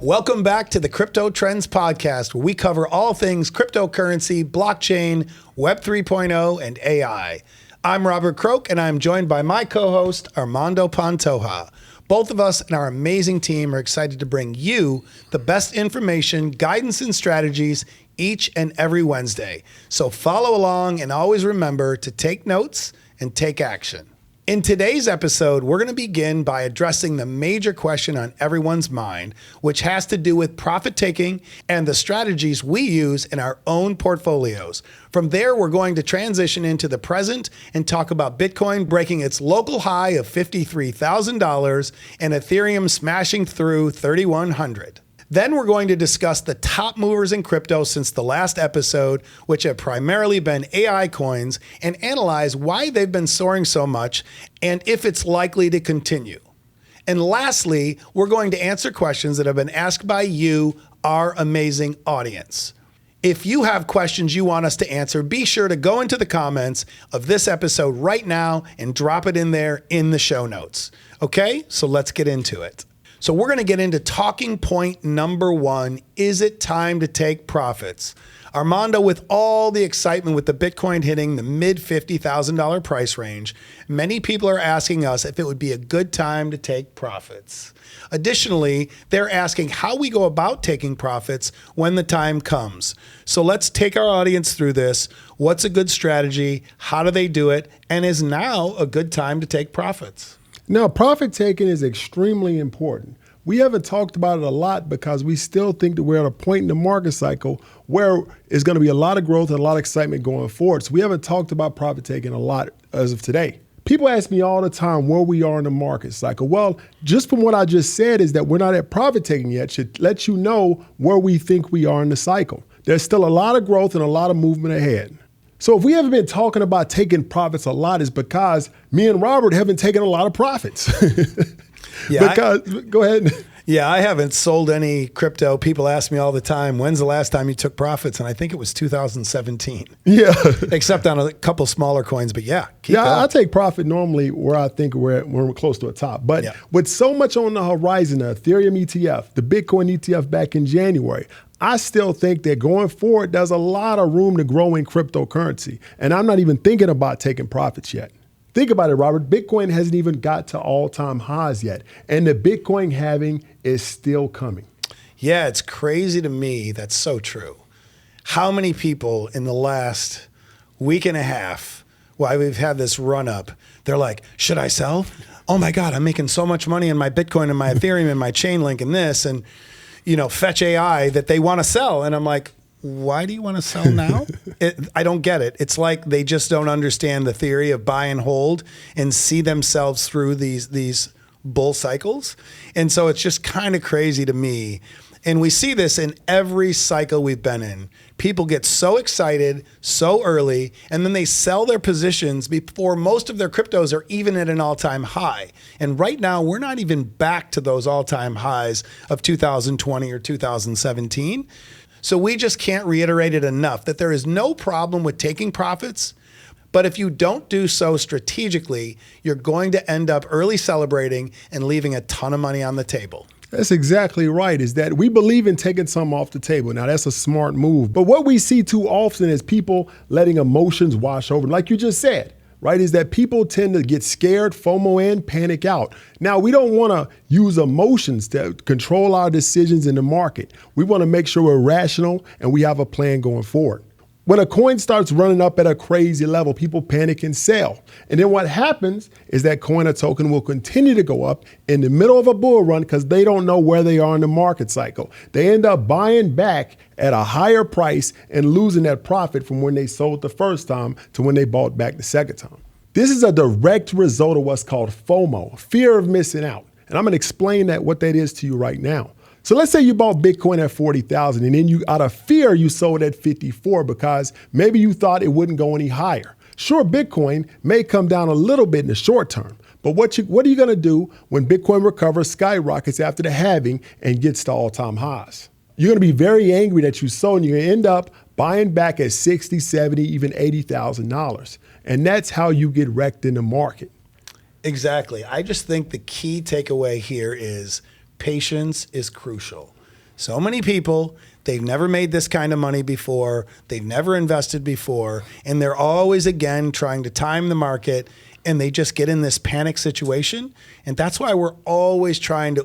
Welcome back to the Crypto Trends Podcast, where we cover all things cryptocurrency, blockchain, Web 3.0, and AI. I'm Robert Croak, and I'm joined by my co-host, Armando Pantoja. Both of us and our amazing team are excited to bring you the best information, guidance, and strategies each and every Wednesday. So follow along and always remember to take notes and take action. In today's episode, we're going to begin by addressing the major question on everyone's mind, which has to do with profit taking and the strategies we use in our own portfolios. From there, we're going to transition into the present and talk about Bitcoin breaking its local high of $53,000 and Ethereum smashing through 3,100. Then we're going to discuss the top movers in crypto since the last episode, which have primarily been AI coins, and analyze why they've been soaring so much and if it's likely to continue. And lastly, we're going to answer questions that have been asked by you, our amazing audience. If you have questions you want us to answer, be sure to go into the comments of this episode right now and drop it in there in the show notes. Okay, so let's get into it. So we're going to get into talking point number one. Is it time to take profits? Armando, with all the excitement with the Bitcoin hitting the mid $50,000 price range, many people are asking us if it would be a good time to take profits. Additionally, they're asking how we go about taking profits when the time comes. So let's take our audience through this. What's a good strategy? How do they do it? And is now a good time to take profits? Now, profit taking is extremely important. We haven't talked about it a lot because we still think that we're at a point in the market cycle where it's going to be a lot of growth and a lot of excitement going forward. So we haven't talked about profit taking a lot as of today. People ask me all the time where we are in the market cycle. Well, just from what I just said is that we're not at profit taking yet should let you know where we think we are in the cycle. There's still a lot of growth and a lot of movement ahead. So if we haven't been talking about taking profits a lot, it's because me and Robert haven't taken a lot of profits. Go ahead. Yeah, I haven't sold any crypto. People ask me all the time, when's the last time you took profits? And I think it was 2017. Yeah. Except on a couple smaller coins, but yeah. I take profit normally where I think we're close to a top. But with so much on the horizon, the Ethereum ETF, the Bitcoin ETF back in January, I still think that going forward, there's a lot of room to grow in cryptocurrency. And I'm not even thinking about taking profits yet. Think about it, Robert. Bitcoin hasn't even got to all-time highs yet. And the Bitcoin halving is still coming. Yeah, it's crazy to me. That's so true. How many people in the last week and a half, while we've had this run up, they're like, should I sell? Oh my God, I'm making so much money in my Bitcoin and my Ethereum and my Chainlink and this. And Fetch AI that they want to sell. And I'm like, why do you want to sell now? I don't get it. It's like they just don't understand the theory of buy and hold and see themselves through these bull cycles. And so it's just kind of crazy to me. And we see this in every cycle we've been in. People get so excited so early, and then they sell their positions before most of their cryptos are even at an all-time high. And right now, we're not even back to those all-time highs of 2020 or 2017. So we just can't reiterate it enough that there is no problem with taking profits. But if you don't do so strategically, you're going to end up early celebrating and leaving a ton of money on the table. That's exactly right, is that we believe in taking some off the table. Now, that's a smart move. But what we see too often is people letting emotions wash over. Like you just said, right, is that people tend to get scared, FOMO in, panic out. Now, we don't want to use emotions to control our decisions in the market. We want to make sure we're rational and we have a plan going forward. When a coin starts running up at a crazy level, people panic and sell. And then what happens is that coin or token will continue to go up in the middle of a bull run because they don't know where they are in the market cycle. They end up buying back at a higher price and losing that profit from when they sold the first time to when they bought back the second time. This is a direct result of what's called FOMO, fear of missing out. And I'm going to explain what that is to you right now. So let's say you bought Bitcoin at 40,000 and then out of fear, you sold at 54 because maybe you thought it wouldn't go any higher. Sure, Bitcoin may come down a little bit in the short term, but what are you going to do when Bitcoin recovers, skyrockets after the halving and gets to all-time highs? You're going to be very angry that you sold and you're going to end up buying back at $60, $70, even $80,000. And that's how you get wrecked in the market. Exactly. I just think the key takeaway here is patience is crucial. So many people, they've never made this kind of money before, they've never invested before, and they're always, again, trying to time the market, and they just get in this panic situation. And that's why we're always trying to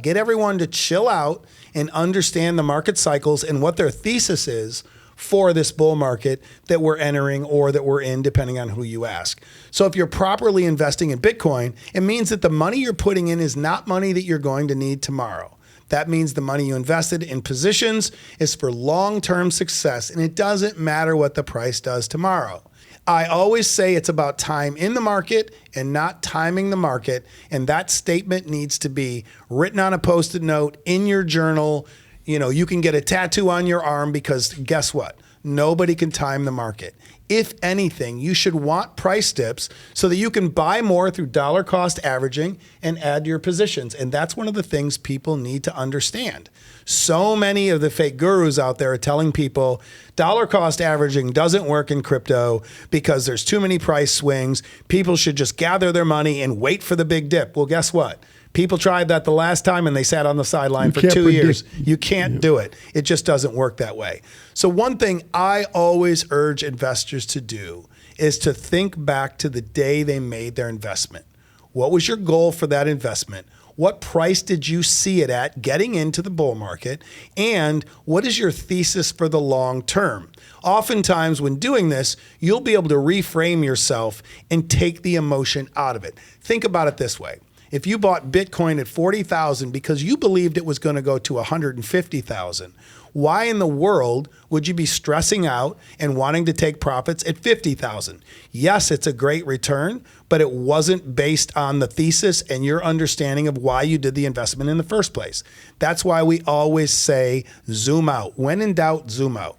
get everyone to chill out and understand the market cycles and what their thesis is for this bull market that we're entering or that we're in, depending on who you ask. So if you're properly investing in Bitcoin, it means that the money you're putting in is not money that you're going to need tomorrow. That means the money you invested in positions is for long-term success, and it doesn't matter what the price does tomorrow. I always say it's about time in the market and not timing the market, and that statement needs to be written on a Post-it note in your journal. You know, you can get a tattoo on your arm, because guess what? Nobody can time the market. If anything, you should want price dips so that you can buy more through dollar cost averaging and add to your positions. And that's one of the things people need to understand. So many of the fake gurus out there are telling people dollar cost averaging doesn't work in crypto because there's too many price swings. People should just gather their money and wait for the big dip. Well, guess what? People tried that the last time and they sat on the sideline for 2 years. You can't do it. It just doesn't work that way. So one thing I always urge investors to do is to think back to the day they made their investment. What was your goal for that investment? What price did you see it at getting into the bull market? And what is your thesis for the long term? Oftentimes when doing this, you'll be able to reframe yourself and take the emotion out of it. Think about it this way. If you bought Bitcoin at 40,000 because you believed it was going to go to 150,000, why in the world would you be stressing out and wanting to take profits at 50,000? Yes, it's a great return, but it wasn't based on the thesis and your understanding of why you did the investment in the first place. That's why we always say zoom out. When in doubt, zoom out.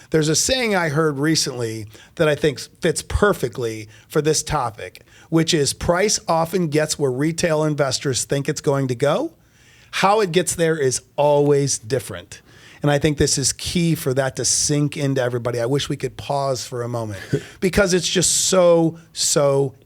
There's a saying I heard recently that I think fits perfectly for this topic, which is price often gets where retail investors think it's going to go. How it gets there is always different. And I think this is key for that to sink into everybody. I wish we could pause for a moment because it's just so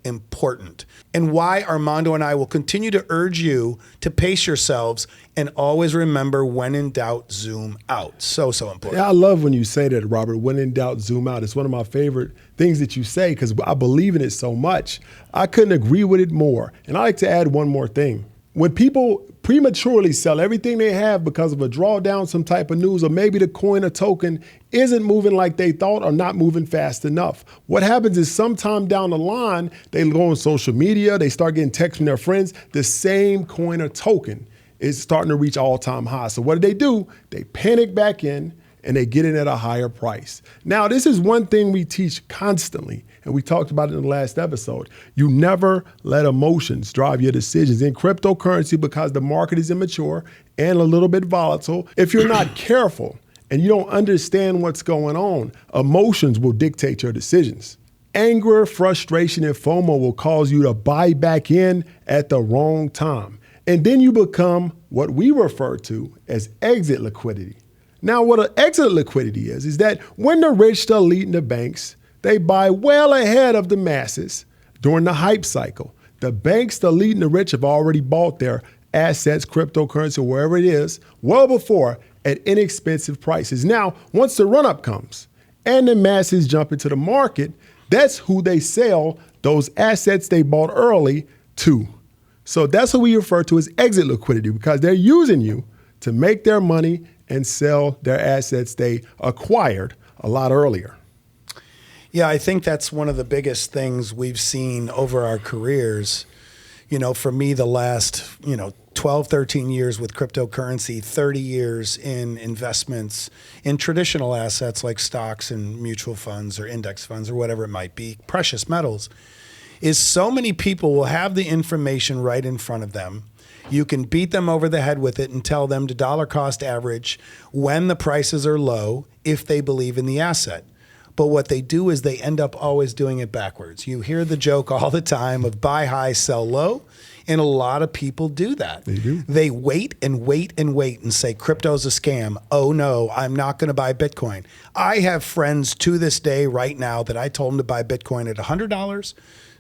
important. And why Armando and I will continue to urge you to pace yourselves and always remember, when in doubt, zoom out. So important. Yeah, I love when you say that, Robert. When in doubt, zoom out. It's one of my favorite things that you say because I believe in it so much. I couldn't agree with it more. And I like to add one more thing. When people prematurely sell everything they have because of a drawdown, some type of news, or maybe the coin or token isn't moving like they thought or not moving fast enough, what happens is sometime down the line, they go on social media, they start getting texts from their friends, the same coin or token is starting to reach all-time highs. So what do? They panic back in and they get in at a higher price. Now, this is one thing we teach constantly, and we talked about it in the last episode. You never let emotions drive your decisions. In cryptocurrency, because the market is immature and a little bit volatile, if you're not careful and you don't understand what's going on, emotions will dictate your decisions. Anger, frustration, and FOMO will cause you to buy back in at the wrong time. And then you become what we refer to as exit liquidity. Now, what an exit liquidity is that when the rich, the elite, and the banks, they buy well ahead of the masses during the hype cycle. The banks, the elite, and the rich have already bought their assets, cryptocurrency, wherever it is, well before at inexpensive prices. Now, once the run-up comes and the masses jump into the market, that's who they sell those assets they bought early to. So that's what we refer to as exit liquidity, because they're using you to make their money and sell their assets they acquired a lot earlier. Yeah, I think that's one of the biggest things we've seen over our careers. You know, for me, the last, 12, 13 years with cryptocurrency, 30 years in investments in traditional assets like stocks and mutual funds or index funds or whatever it might be, precious metals, is so many people will have the information right in front of them. You can beat them over the head with it and tell them to dollar cost average when the prices are low if they believe in the asset. But what they do is they end up always doing it backwards. You hear the joke all the time of buy high, sell low. And a lot of people do that. They do. They wait and wait and wait and say, crypto's a scam. Oh no, I'm not going to buy Bitcoin. I have friends to this day right now that I told them to buy Bitcoin at $100,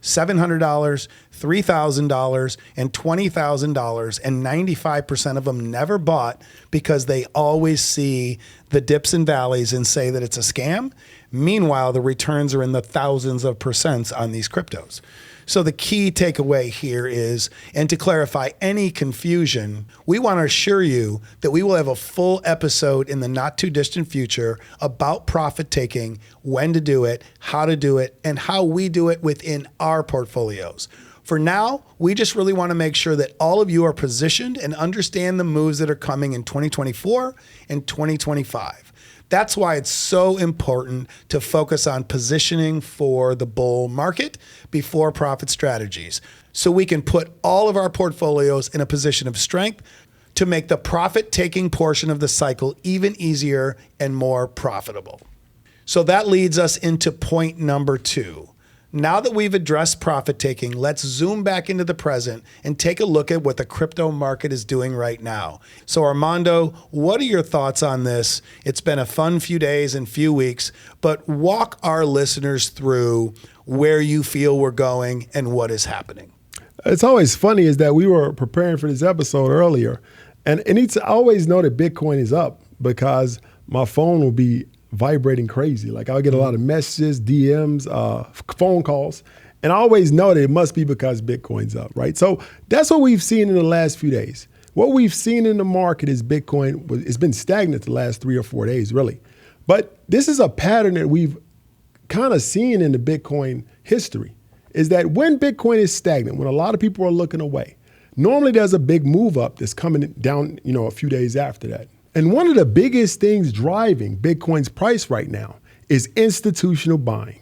$700, $3,000, and $20,000, and 95% of them never bought because they always see the dips and valleys and say that it's a scam. Meanwhile, the returns are in the thousands of percents on these cryptos. So the key takeaway here is, and to clarify any confusion, we want to assure you that we will have a full episode in the not too distant future about profit taking, when to do it, how to do it, and how we do it within our portfolios. For now, we just really want to make sure that all of you are positioned and understand the moves that are coming in 2024 and 2025. That's why it's so important to focus on positioning for the bull market before profit strategies, so we can put all of our portfolios in a position of strength to make the profit-taking portion of the cycle even easier and more profitable. So that leads us into point number 2. Now that we've addressed profit taking, let's zoom back into the present and take a look at what the crypto market is doing right now. So Armando, what are your thoughts on this? It's been a fun few days and few weeks, but walk our listeners through where you feel we're going and what is happening. It's always funny is that we were preparing for this episode earlier, and I always know that Bitcoin is up because my phone will be vibrating crazy. Like I'll get a lot of messages, DMs, phone calls, and I always know that it must be because Bitcoin's up, right? So that's what we've seen in the last few days. What we've seen in the market is Bitcoin, it's been stagnant the last 3 or 4 days, really. But this is a pattern that we've kind of seen in the Bitcoin history, is that when Bitcoin is stagnant, when a lot of people are looking away, normally there's a big move up that's coming down, a few days after that. And one of the biggest things driving Bitcoin's price right now is institutional buying.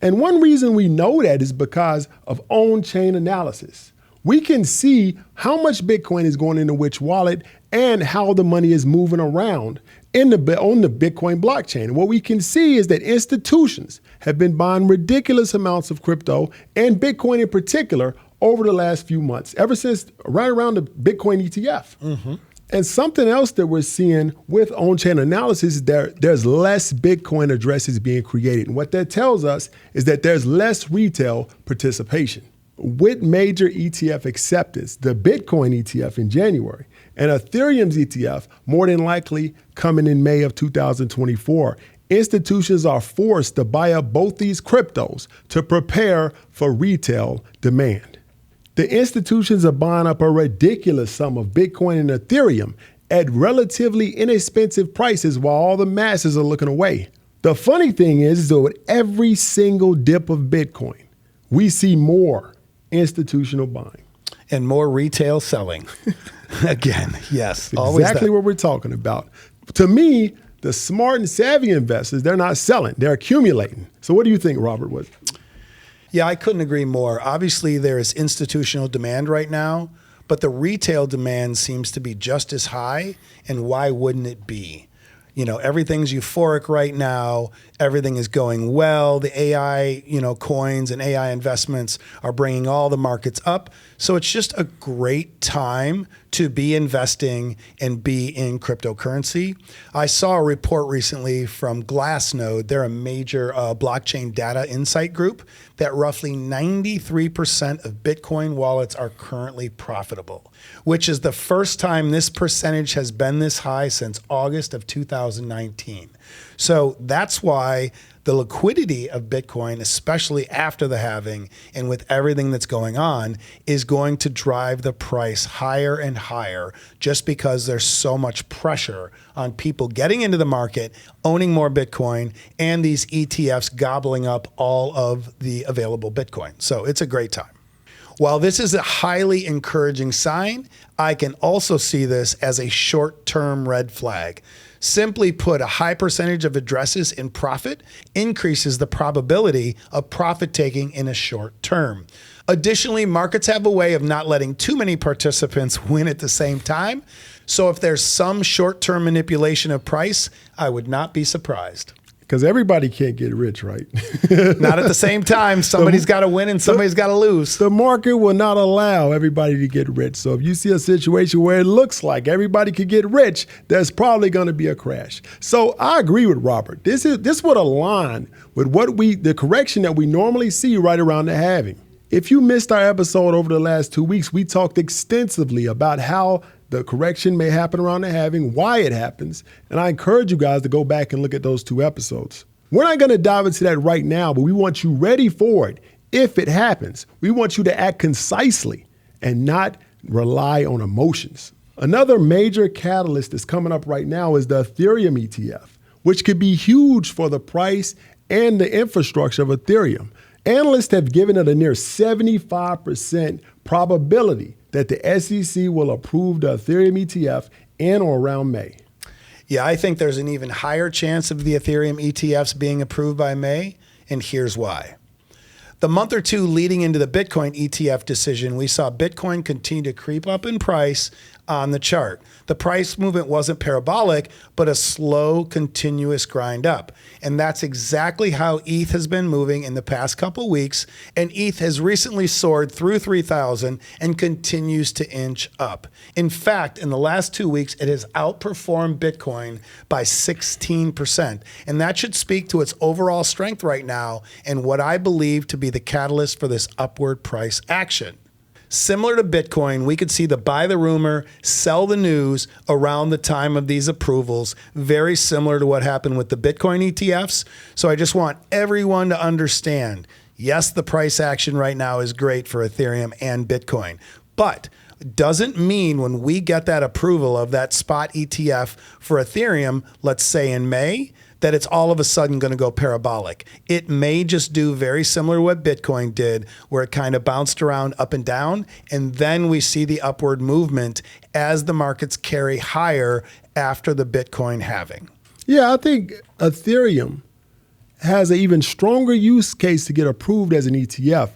And one reason we know that is because of on-chain analysis. We can see how much Bitcoin is going into which wallet and how the money is moving around on the Bitcoin blockchain. And what we can see is that institutions have been buying ridiculous amounts of crypto and Bitcoin in particular over the last few months, ever since right around the Bitcoin ETF. Mm-hmm. And something else that we're seeing with on-chain analysis is there's less Bitcoin addresses being created. And what that tells us is that there's less retail participation. With major ETF acceptance, the Bitcoin ETF in January and Ethereum's ETF more than likely coming in May of 2024, institutions are forced to buy up both these cryptos to prepare for retail demand. The institutions are buying up a ridiculous sum of Bitcoin and Ethereum at relatively inexpensive prices while all the masses are looking away. The funny thing is that with every single dip of Bitcoin, we see more institutional buying. And more retail selling. Again, yes. Exactly what we're talking about. To me, the smart and savvy investors, they're not selling, they're accumulating. So what do you think, Robert? Yeah, I couldn't agree more. Obviously, there is institutional demand right now, but the retail demand seems to be just as high. And why wouldn't it be? Everything's euphoric right now. Everything is going well. The AI, coins and AI investments are bringing all the markets up. So it's just a great time to be investing and be in cryptocurrency. I saw a report recently from Glassnode. They're a major blockchain data insight group that roughly 93% of Bitcoin wallets are currently profitable, which is the first time this percentage has been this high since August of 2019. So that's why the liquidity of Bitcoin, especially after the halving and with everything that's going on, is going to drive the price higher and higher just because there's so much pressure on people getting into the market, owning more Bitcoin, and these ETFs gobbling up all of the available Bitcoin. So it's a great time. While this is a highly encouraging sign, I can also see this as a short-term red flag. Simply put, a high percentage of addresses in profit increases the probability of profit taking in a short term. Additionally, markets have a way of not letting too many participants win at the same time. So if there's some short-term manipulation of price, I would not be surprised. Because everybody can't get rich, right? Not at the same time. Somebody's got to win and somebody's got to lose. The market will not allow everybody to get rich. So if you see a situation where it looks like everybody could get rich, there's probably going to be a crash. So I agree with Robert. This would align with the correction that we normally see right around the halving. If you missed our episode over the last 2 weeks, we talked extensively about how the correction may happen around the halving, why it happens, and I encourage you guys to go back and look at those 2 episodes. We're not going to dive into that right now, but we want you ready for it if it happens. We want you to act concisely and not rely on emotions. Another major catalyst that's coming up right now is the Ethereum ETF, which could be huge for the price and the infrastructure of Ethereum. Analysts have given it a near 75% probability that the SEC will approve the Ethereum ETF in or around May. Yeah, I think there's an even higher chance of the Ethereum ETFs being approved by May, and here's why. The month or two leading into the Bitcoin ETF decision, we saw Bitcoin continue to creep up in price on the chart. The price movement wasn't parabolic, but a slow, continuous grind up. And that's exactly how ETH has been moving in the past couple weeks. And ETH has recently soared through 3,000 and continues to inch up. In fact, in the last 2 weeks, it has outperformed Bitcoin by 16%. And that should speak to its overall strength right now and what I believe to be the catalyst for this upward price action. Similar to Bitcoin, we could see the buy the rumor, sell the news around the time of these approvals, very similar to what happened with the Bitcoin ETFs. So I just want everyone to understand, yes, the price action right now is great for Ethereum and Bitcoin, but it doesn't mean when we get that approval of that spot ETF for Ethereum, let's say in May, that it's all of a sudden going to go parabolic. It may just do very similar to what Bitcoin did, where it kind of bounced around up and down, and then we see the upward movement as the markets carry higher after the Bitcoin halving. Yeah, I think Ethereum has an even stronger use case to get approved as an ETF.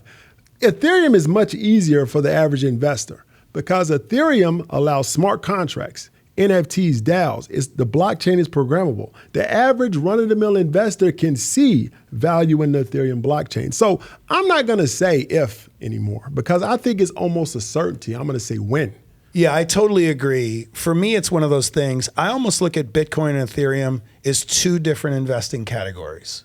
Ethereum is much easier for the average investor because Ethereum allows smart contracts. NFTs, DAOs, the blockchain is programmable. The average run-of-the-mill investor can see value in the Ethereum blockchain. So I'm not going to say if anymore because I think it's almost a certainty. I'm going to say when. Yeah, I totally agree. For me, it's one of those things. I almost look at Bitcoin and Ethereum as 2 different investing categories.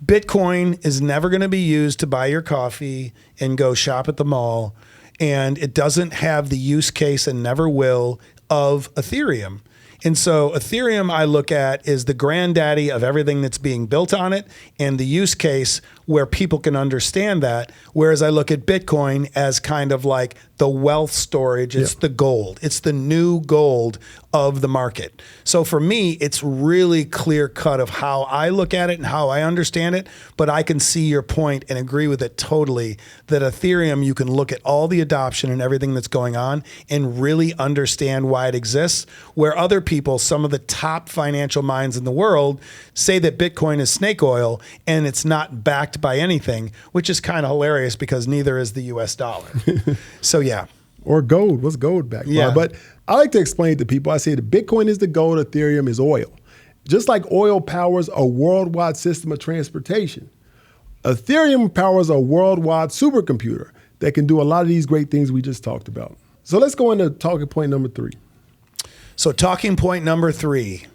Bitcoin is never going to be used to buy your coffee and go shop at the mall, and it doesn't have the use case and never will of Ethereum. And so Ethereum I look at is the granddaddy of everything that's being built on it and the use case where people can understand that. Whereas I look at Bitcoin as kind of like the wealth storage. It's the gold. It's the new gold of the market. So for me, it's really clear cut of how I look at it and how I understand it. But I can see your point and agree with it totally that Ethereum, you can look at all the adoption and everything that's going on and really understand why it exists. Where other people, some of the top financial minds in the world, say that Bitcoin is snake oil and it's not backed by anything, which is kind of hilarious because neither is the US dollar. So yeah. Or gold. What's gold backed by? But I like to explain to people, I say that Bitcoin is the gold, Ethereum is oil. Just like oil powers a worldwide system of transportation, Ethereum powers a worldwide supercomputer that can do a lot of these great things we just talked about. So let's go into talking point number 3. So talking point number 3,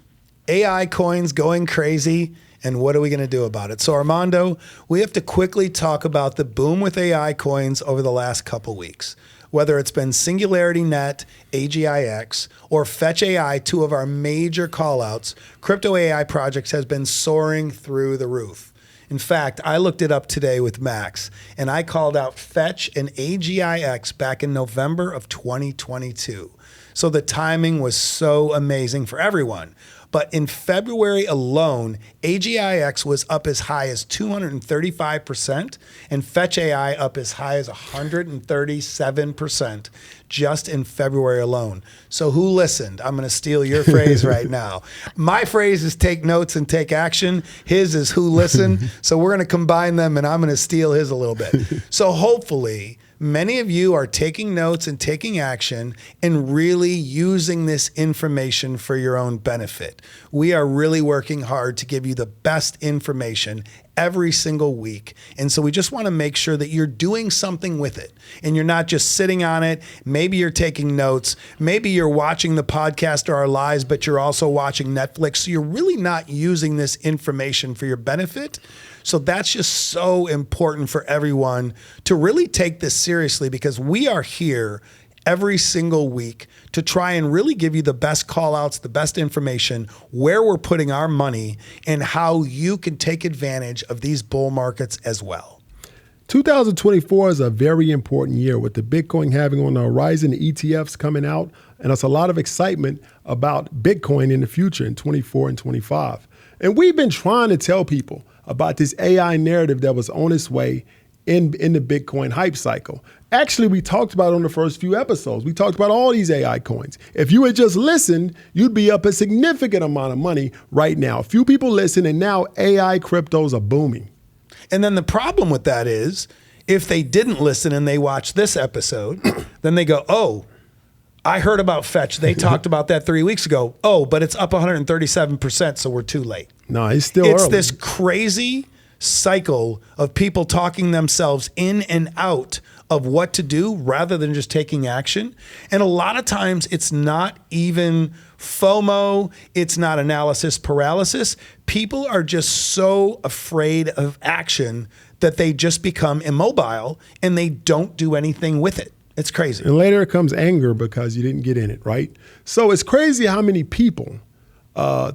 AI coins going crazy, and what are we going to do about it? So Armando, we have to quickly talk about the boom with AI coins over the last couple weeks. Whether it's been Singularity Net, AGIX, or Fetch AI, 2 of our major callouts, crypto AI projects has been soaring through the roof. In fact, I looked it up today with Max, and I called out Fetch and AGIX back in November of 2022. So the timing was so amazing for everyone. But in February alone, AGIX was up as high as 235% and Fetch AI up as high as 137% just in February alone. So who listened? I'm going to steal your phrase right now. My phrase is take notes and take action. His is who listened. So we're going to combine them and I'm going to steal his a little bit. So hopefully Many of you are taking notes and taking action and really using this information for your own benefit. We are really working hard to give you the best information every single week. And so we just want to make sure that you're doing something with it and you're not just sitting on it. Maybe you're taking notes. Maybe you're watching the podcast or our lives, but you're also watching Netflix. So you're really not using this information for your benefit. So that's just so important for everyone to really take this seriously, because we are here every single week to try and really give you the best call outs, the best information, where we're putting our money and how you can take advantage of these bull markets as well. 2024 is a very important year with the Bitcoin having on the horizon, the ETFs coming out, and there's a lot of excitement about Bitcoin in the future in 24 and 25. And we've been trying to tell people about this AI narrative that was on its way in the Bitcoin hype cycle. Actually, we talked about it on the first few episodes. We talked about all these AI coins. If you had just listened, you'd be up a significant amount of money right now. A few people listen, and now AI cryptos are booming. And then the problem with that is, if they didn't listen and they watched this episode, then they go, oh, I heard about Fetch. They talked about that 3 weeks ago. Oh, but it's up 137%, so we're too late. No, it's still It's early. this crazy cycle of people talking themselves in and out of what to do rather than just taking action. And a lot of times it's not even FOMO, it's not analysis paralysis. People are just so afraid of action that they just become immobile and they don't do anything with it. It's crazy. And later it comes anger because you didn't get in it, right? So it's crazy how many people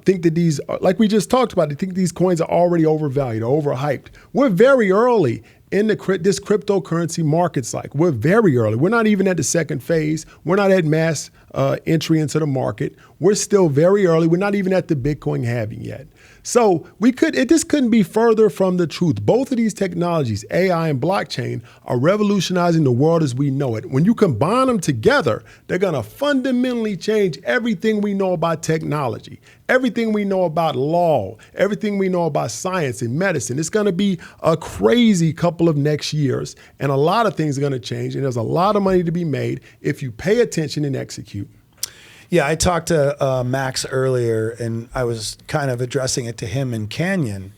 think that these, like we just talked about, they think these coins are already overvalued or overhyped. We're very early in this cryptocurrency market cycle. We're very early. We're not even at the second phase. We're not at mass entry into the market. We're still very early. We're not even at the Bitcoin halving yet. So this couldn't be further from the truth. Both of these technologies, AI and blockchain, are revolutionizing the world as we know it. When you combine them together, they're going to fundamentally change everything we know about technology, everything we know about law, everything we know about science and medicine. It's going to be a crazy couple of next years, and a lot of things are going to change, and there's a lot of money to be made if you pay attention and execute. Yeah, I talked to Max earlier, and I was kind of addressing it to him in Canyon.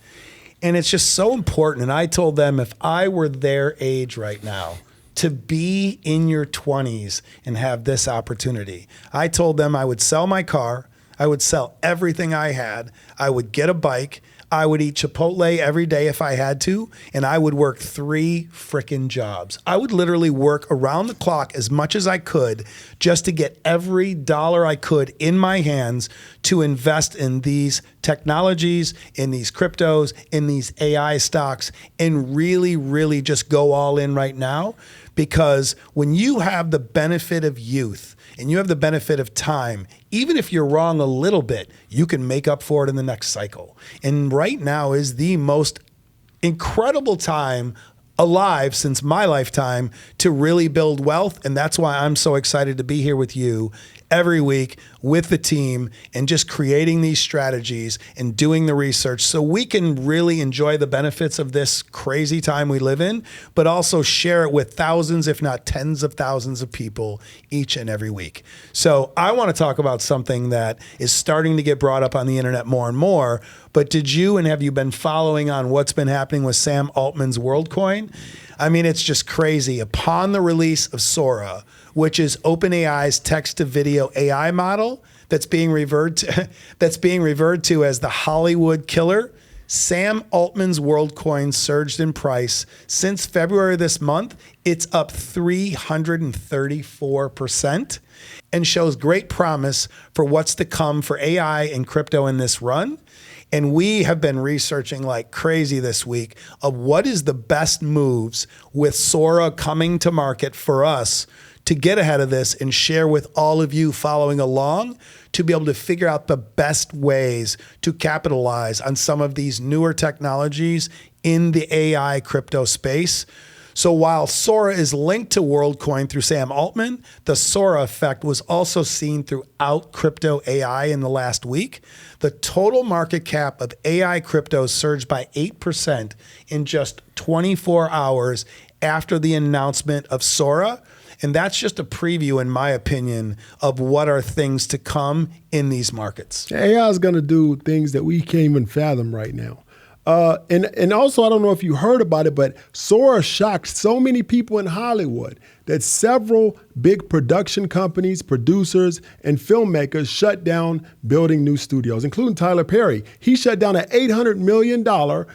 And it's just so important. And I told them, if I were their age right now, to be in your 20s and have this opportunity, I told them I would sell my car, I would sell everything I had, I would get a bike, I would eat Chipotle every day if I had to, and I would work 3 frickin' jobs. I would literally work around the clock as much as I could just to get every dollar I could in my hands to invest in these technologies, in these cryptos, in these AI stocks, and really, really just go all in right now. Because when you have the benefit of youth and you have the benefit of time, even if you're wrong a little bit, you can make up for it in the next cycle. And right now is the most incredible time alive since my lifetime to really build wealth. And that's why I'm so excited to be here with you every week with the team and just creating these strategies and doing the research so we can really enjoy the benefits of this crazy time we live in, but also share it with thousands, if not tens of thousands of people each and every week. So I want to talk about something that is starting to get brought up on the internet more and more, but did you and have you been following on what's been happening with Sam Altman's WorldCoin? I mean, it's just crazy. Upon the release of Sora, which is OpenAI's text-to-video AI model that's being referred to as the Hollywood killer, Sam Altman's WorldCoin surged in price. Since February this month, it's up 334% and shows great promise for what's to come for AI and crypto in this run. And we have been researching like crazy this week of what is the best moves with Sora coming to market for us to get ahead of this and share with all of you following along to be able to figure out the best ways to capitalize on some of these newer technologies in the AI crypto space. So while Sora is linked to WorldCoin through Sam Altman, the Sora effect was also seen throughout crypto AI in the last week. The total market cap of AI cryptos surged by 8% in just 24 hours after the announcement of Sora. And that's just a preview, in my opinion, of what are things to come in these markets. AI is going to do things that we can't even fathom right now. And also, I don't know if you heard about it, but Sora shocked so many people in Hollywood that several big production companies, producers, and filmmakers shut down building new studios, including Tyler Perry. He shut down an $800 million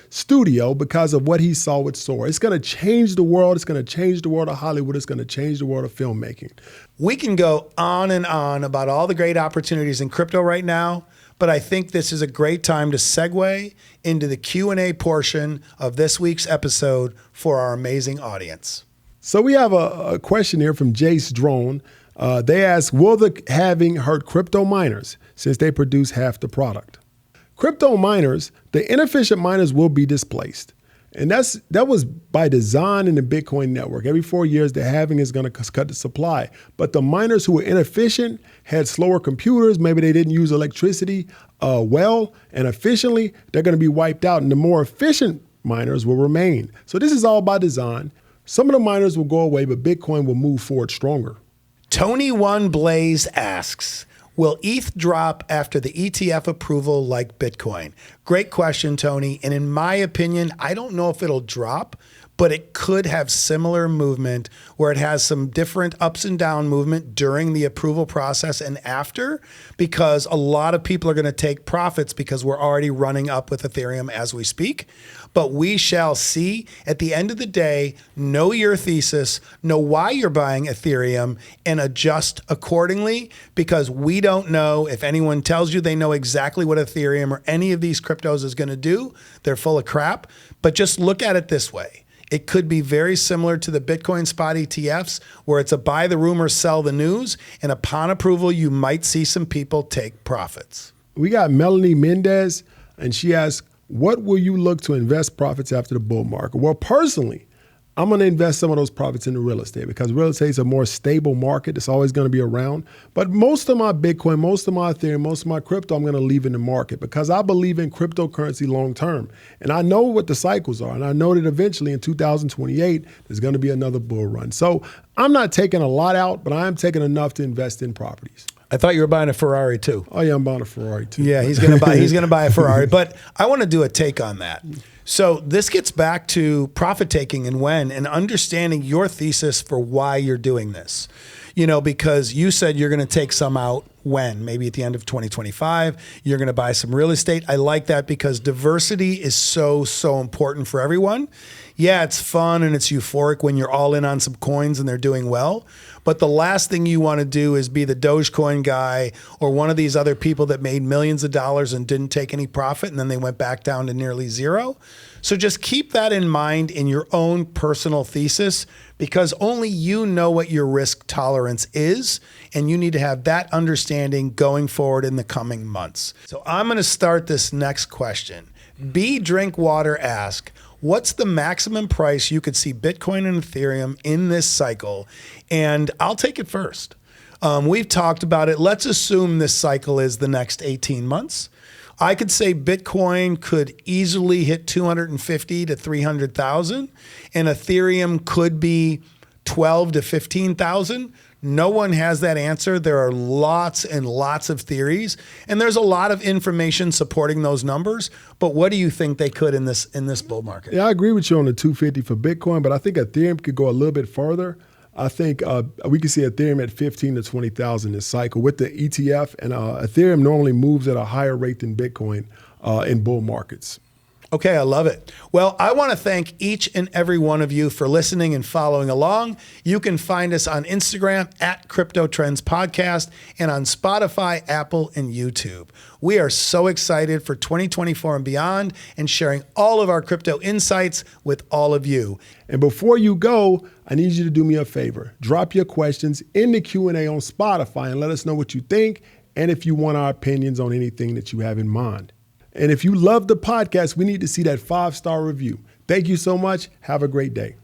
studio because of what he saw with Sora. It's going to change the world. It's going to change the world of Hollywood. It's going to change the world of filmmaking. We can go on and on about all the great opportunities in crypto right now, but I think this is a great time to segue into the Q&A portion of this week's episode for our amazing audience. So we have a question here from Jace Drone. They ask, will the halving hurt crypto miners since they produce half the product? Crypto miners, the inefficient miners will be displaced. And that was by design in the Bitcoin network. Every 4 years, the halving is going to cut the supply. But the miners who were inefficient, had slower computers, maybe they didn't use electricity well and efficiently, they're going to be wiped out. And the more efficient miners will remain. So this is all by design. Some of the miners will go away, but Bitcoin will move forward stronger. Tony One Blaze asks, will ETH drop after the ETF approval like Bitcoin? Great question, Tony. And in my opinion, I don't know if it'll drop, but it could have similar movement where it has some different ups and down movement during the approval process and after, because a lot of people are going to take profits because we're already running up with Ethereum as we speak. But we shall see. At the end of the day, know your thesis, know why you're buying Ethereum, and adjust accordingly, because we don't know if anyone tells you they know exactly what Ethereum or any of these cryptos is going to do. They're full of crap. But just look at it this way. It could be very similar to the Bitcoin spot ETFs, where it's a buy the rumor, sell the news, and upon approval, you might see some people take profits. We got Melanie Mendez, and she asks, what will you look to invest profits after the bull market? Well, personally, I'm going to invest some of those profits into real estate because real estate is a more stable market. It's always going to be around. But most of my Bitcoin, most of my Ethereum, most of my crypto, I'm going to leave in the market because I believe in cryptocurrency long term. And I know what the cycles are. And I know that eventually in 2028, there's going to be another bull run. So I'm not taking a lot out, but I am taking enough to invest in properties. I thought you were buying a Ferrari too. Oh yeah, I'm buying a Ferrari too. Yeah, he's gonna buy a Ferrari. But I want to do a take on that. So this gets back to profit taking and when, and understanding your thesis for why you're doing this. You know, because you said you're going to take some out when, maybe at the end of 2025, you're going to buy some real estate. I like that because diversity is so important for everyone. Yeah, it's fun and it's euphoric when you're all in on some coins and they're doing well. But the last thing you want to do is be the Dogecoin guy or one of these other people that made millions of dollars and didn't take any profit and then they went back down to nearly zero. So just keep that in mind in your own personal thesis, because only you know what your risk tolerance is, and you need to have that understanding going forward in the coming months. So I'm going to start this next question. B Drinkwater asks, what's the maximum price you could see Bitcoin and Ethereum in this cycle? And I'll take it first. We've talked about it. Let's assume this cycle is the next 18 months. I could say Bitcoin could easily hit 250 to 300,000, and Ethereum could be 12 to 15,000. No one has that answer. There are lots and lots of theories, and there's a lot of information supporting those numbers. But what do you think they could in this bull market? Yeah, I agree with you on the 250 for Bitcoin, but I think Ethereum could go a little bit further. I think we can see Ethereum at 15 to 20,000 this cycle with the ETF, and Ethereum normally moves at a higher rate than Bitcoin in bull markets. Okay, I love it. Well, I want to thank each and every one of you for listening and following along. You can find us on Instagram at Crypto Trends Podcast and on Spotify, Apple, and YouTube. We are so excited for 2024 and beyond and sharing all of our crypto insights with all of you. And before you go, I need you to do me a favor. Drop your questions in the Q&A on Spotify and let us know what you think and if you want our opinions on anything that you have in mind. And if you love the podcast, we need to see that 5-star review. Thank you so much. Have a great day.